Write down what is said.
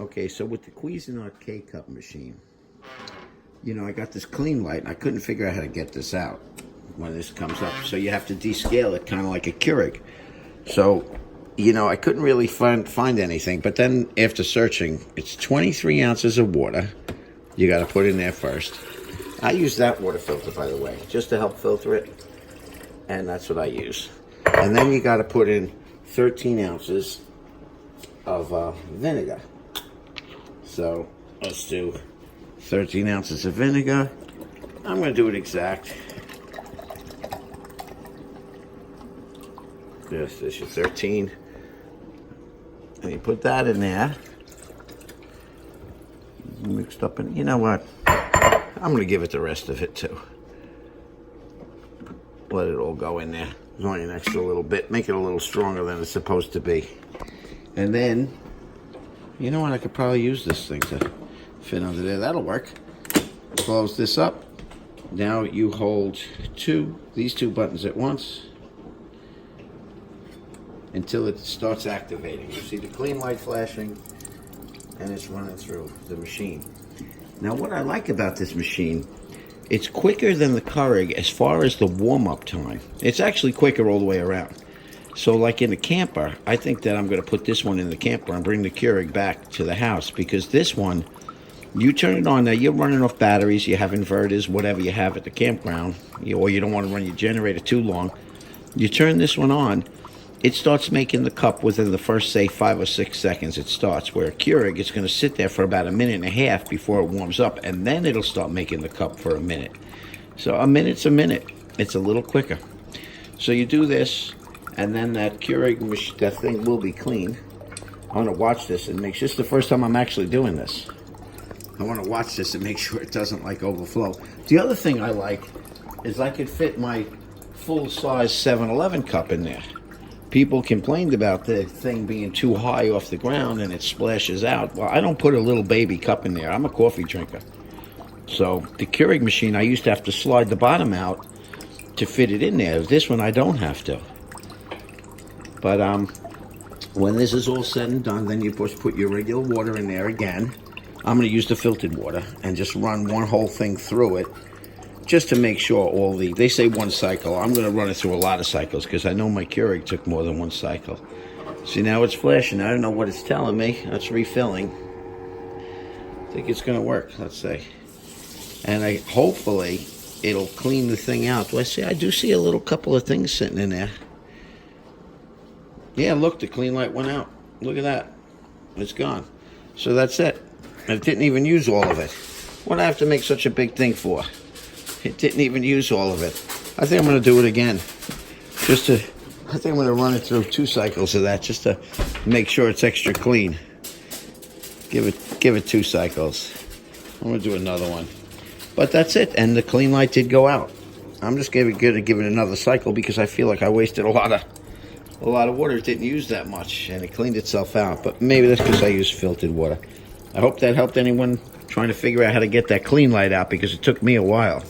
Okay, so with the Cuisinart K cup machine, you know, I got this clean light and I couldn't figure out how to get this out when this comes up. So you have to descale it kind of like a Keurig. So, you know, I couldn't really find anything. But then after searching, it's 23 ounces of water you got to put in there first. I use that water filter, by the way, just to help filter it. And that's what I use. And then you got to put in 13 ounces of vinegar. So let's do 13 ounces of vinegar. I'm going to do it exact. This is your 13. And you put that in there. Mixed up in, you know what? I'm going to give it the rest of it too. Let it all go in there. There's only an extra little bit. Make it a little stronger than it's supposed to be. And then, you know what? I could probably use this thing to fit under there. That'll work. Close this up. Now you hold these two buttons at once until it starts activating. You see the clean light flashing and it's running through the machine. Now what I like about this machine, it's quicker than the Keurig as far as the warm-up time. It's actually quicker all the way around. So like in the camper, I think that I'm going to put this one in the camper and bring the Keurig back to the house, because this one, you turn it on, now you're running off batteries, you have inverters, whatever you have at the campground, or you don't want to run your generator too long. You turn this one on, it starts making the cup within the first, say, 5 or 6 seconds it starts. Where a Keurig, it's going to sit there for about 1.5 minutes before it warms up, and then it'll start making the cup for a minute. So a minute's a minute. It's a little quicker. So you do this, and then that Keurig, that thing will be clean. I want to watch this and make sure. This is the first time I'm actually doing this. I want to watch this and make sure it doesn't like overflow. The other thing I like is I could fit my full-size 7-Eleven cup in there. People complained about the thing being too high off the ground and it splashes out. Well, I don't put a little baby cup in there. I'm a coffee drinker. So the Keurig machine, I used to have to slide the bottom out to fit it in there. This one, I don't have to. But when this is all said and done, then you just put your regular water in there again. I'm going to use the filtered water and just run one whole thing through it, just to make sure they say one cycle. I'm going to run it through a lot of cycles because I know my Keurig took more than one cycle. See, now it's flashing. I don't know what it's telling me. It's refilling. I think it's going to work, let's say. And hopefully it'll clean the thing out. Do I see? I do see a little couple of things sitting in there. Yeah, look, the clean light went out. Look at that. It's gone. So that's it. It didn't even use all of it. What do I have to make such a big thing for? It didn't even use all of it. I think I'm going to do it again. I think I'm going to run it through 2 cycles of that just to make sure it's extra clean. Give it 2 cycles. I'm going to do another one. But that's it. And the clean light did go out. I'm just going to give it another cycle because I feel like I wasted a lot of water. It didn't use that much and it cleaned itself out. But maybe that's because I used filtered water. I hope that helped anyone trying to figure out how to get that clean light out, because it took me a while.